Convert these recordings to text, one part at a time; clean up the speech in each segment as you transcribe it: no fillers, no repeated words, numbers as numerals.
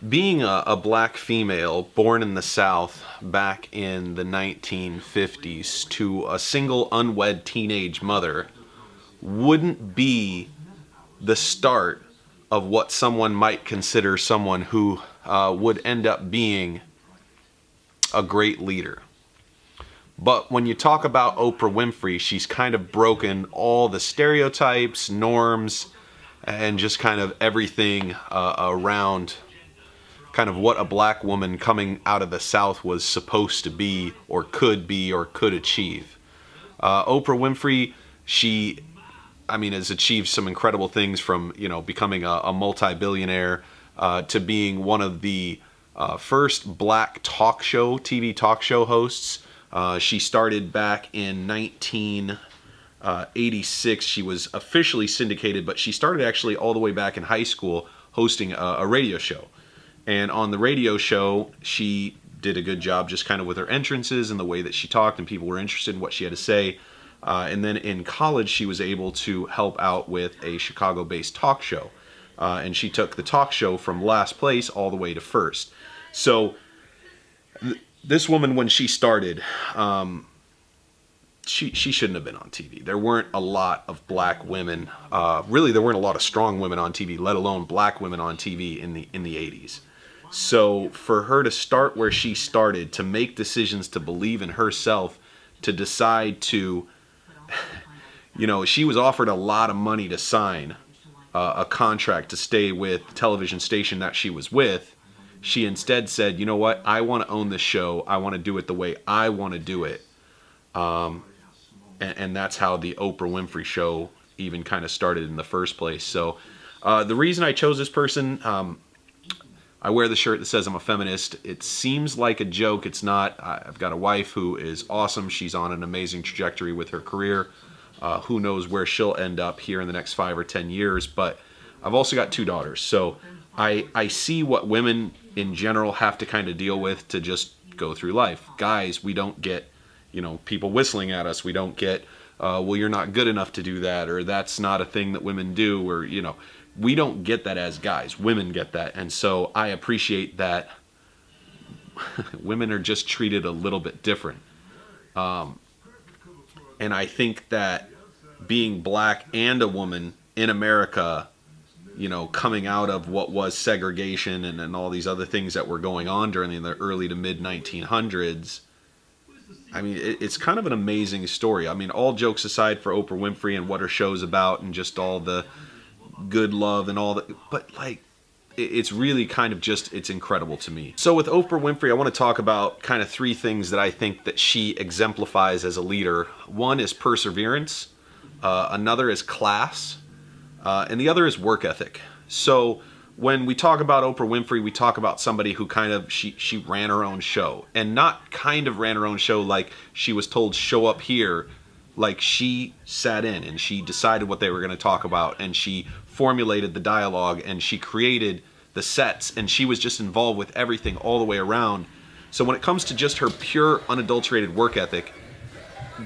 Being a black female born in the South back in the 1950s to a single unwed teenage mother wouldn't be the start of what someone might consider someone who would end up being a great leader. But when you talk about Oprah Winfrey, she's kind of broken all the stereotypes, norms, and just kind of everything around kind of what a black woman coming out of the South was supposed to be or could achieve. Oprah Winfrey, has achieved some incredible things from, becoming a multi-billionaire to being one of the first black TV talk show hosts. She started back in 1986. She was officially syndicated, but she started actually all the way back in high school hosting a radio show. And on the radio show, she did a good job just kind of with her entrances and the way that she talked, and people were interested in what she had to say. And then in college, she was able to help out with a Chicago-based talk show. And she took the talk show from last place all the way to first. So this woman, when she started, she shouldn't have been on TV. There weren't a lot of black women. Really, there weren't a lot of strong women on TV, let alone black women on TV in the 80s. So for her to start where she started, to make decisions, to believe in herself, to decide to, she was offered a lot of money to sign a contract to stay with the television station that she was with. She instead said, you know what, I want to own this show. I want to do it the way I want to do it. And that's how the Oprah Winfrey Show even kind of started in the first place. So the reason I chose this person, I wear the shirt that says I'm a feminist. It seems like a joke. It's not. I've got a wife who is awesome. She's on an amazing trajectory with her career. Who knows where she'll end up here in the next 5 or 10 years. But I've also got 2 daughters. So I see what women in general have to kind of deal with to just go through life. Guys, we don't get, people whistling at us. We don't get, well, you're not good enough to do that, or that's not a thing that women do, or, we don't get that as guys. Women get that. And so I appreciate that women are just treated a little bit different. And I think that being black and a woman in America, coming out of what was segregation and all these other things that were going on during the early to mid 1900s, it's kind of an amazing story. All jokes aside for Oprah Winfrey and what her show's about and just all the good love and all that, but it's really kind of just, it's incredible to me. So with Oprah Winfrey, I want to talk about kind of 3 things that I think that she exemplifies as a leader. One is perseverance, another is class, and the other is work ethic. So when we talk about Oprah Winfrey, we talk about somebody who kind of, she ran her own show, and not kind of ran her own show like she was told show up here. Like, she sat in and she decided what they were going to talk about, and she formulated the dialogue, and she created the sets, and she was just involved with everything all the way around. So when it comes to just her pure, unadulterated work ethic,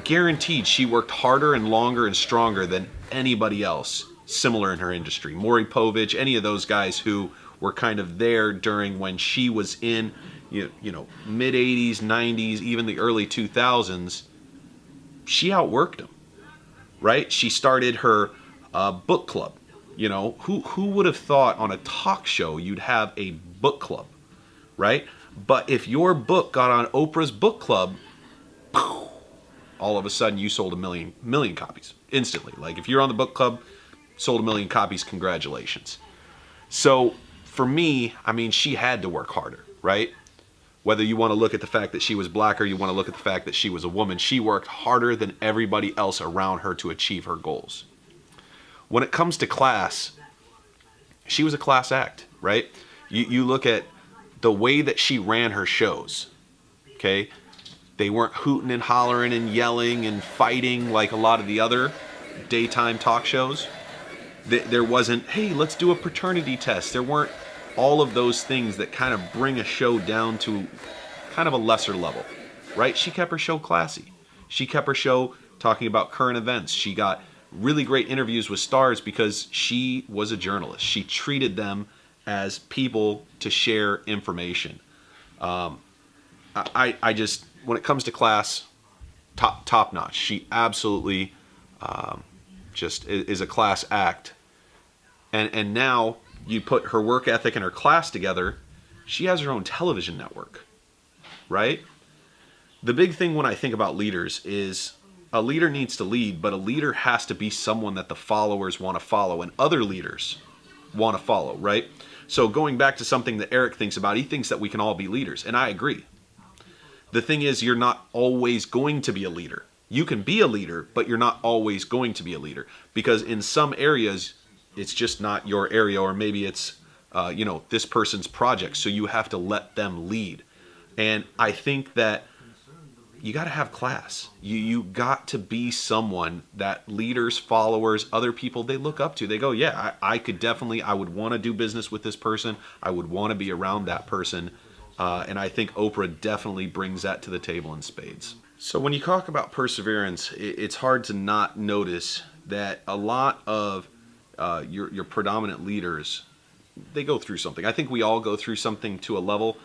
guaranteed she worked harder and longer and stronger than anybody else similar in her industry. Maury Povich, any of those guys who were kind of there during when she was in, mid 80s, 90s, even the early 2000s, she outworked them, right? She started her book club. Who would have thought on a talk show you'd have a book club, right? But if your book got on Oprah's book club, all of a sudden you sold a million copies instantly. Like, if you're on the book club, sold 1 million copies, congratulations. So for me, she had to work harder, right? Whether you want to look at the fact that she was black or you want to look at the fact that she was a woman, she worked harder than everybody else around her to achieve her goals. When it comes to class, she was a class act, right? You look at the way that she ran her shows, okay? They weren't hooting and hollering and yelling and fighting like a lot of the other daytime talk shows. There wasn't, hey, let's do a paternity test. There weren't all of those things that kind of bring a show down to kind of a lesser level, right? She kept her show classy. She kept her show talking about current events. She got really great interviews with stars because she was a journalist. She treated them as people to share information. I just, when it comes to class, top notch. She absolutely just is a class act. And now you put her work ethic and her class together, she has her own television network, right? The big thing when I think about leaders is a leader needs to lead, but a leader has to be someone that the followers want to follow and other leaders want to follow, right? So going back to something that Eric thinks about, he thinks that we can all be leaders, and I agree. The thing is, you're not always going to be a leader. You can be a leader, but you're not always going to be a leader, because in some areas, it's just not your area, or maybe it's, this person's project, so you have to let them lead. And I think that you got to have class. You got to be someone that leaders, followers, other people, they look up to. They go, yeah, I would want to do business with this person. I would want to be around that person. And I think Oprah definitely brings that to the table in spades. So when you talk about perseverance, it's hard to not notice that a lot of your predominant leaders, they go through something. I think we all go through something to a level.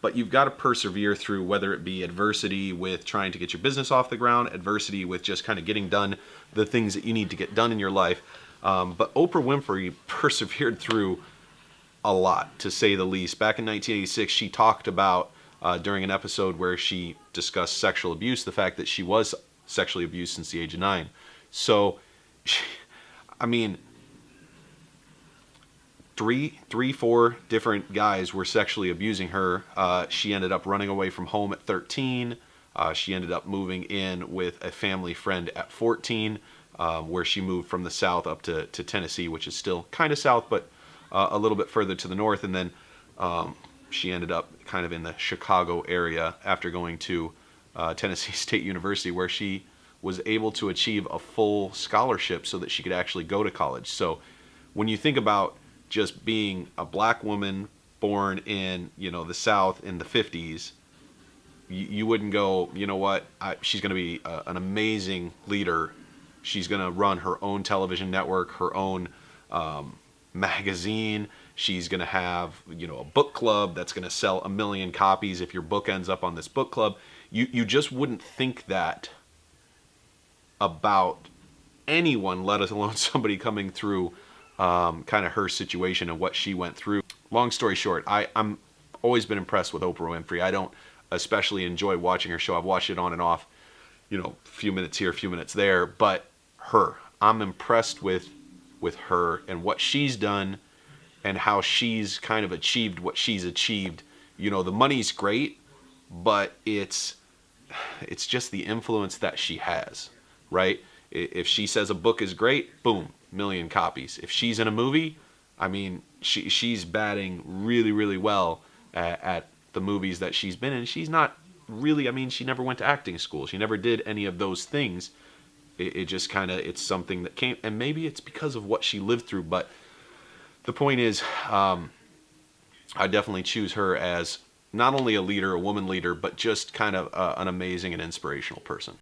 But you've got to persevere through, whether it be adversity with trying to get your business off the ground, adversity with just kind of getting done the things that you need to get done in your life. But Oprah Winfrey persevered through a lot, to say the least. Back in 1986, she talked about, during an episode where she discussed sexual abuse, the fact that she was sexually abused since the age of 9. So, four different guys were sexually abusing her. She ended up running away from home at 13. She ended up moving in with a family friend at 14, where she moved from the south up to Tennessee, which is still kind of south, but a little bit further to the north. And then she ended up kind of in the Chicago area after going to Tennessee State University, where she was able to achieve a full scholarship so that she could actually go to college. So when you think about just being a black woman born in, the South in the 50s, you wouldn't go, you know what, she's going to be an amazing leader. She's going to run her own television network, her own magazine. She's going to have, a book club that's going to sell 1 million copies if your book ends up on this book club. You just wouldn't think that about anyone, let alone somebody coming through kind of her situation and what she went through. Long story short, I'm always been impressed with Oprah Winfrey. I don't especially enjoy watching her show. I've watched it on and off, a few minutes here, a few minutes there, but I'm impressed with her and what she's done and how she's kind of achieved what she's achieved. The money's great, but it's just the influence that she has, right? If she says a book is great, boom, 1 million copies. If she's in a movie, she's batting really, really well at the movies that she's been in. She's not really, she never went to acting school. She never did any of those things. It just kind of, it's something that came, and maybe it's because of what she lived through. But the point is, I definitely choose her as not only a leader, a woman leader, but just kind of an amazing and inspirational person.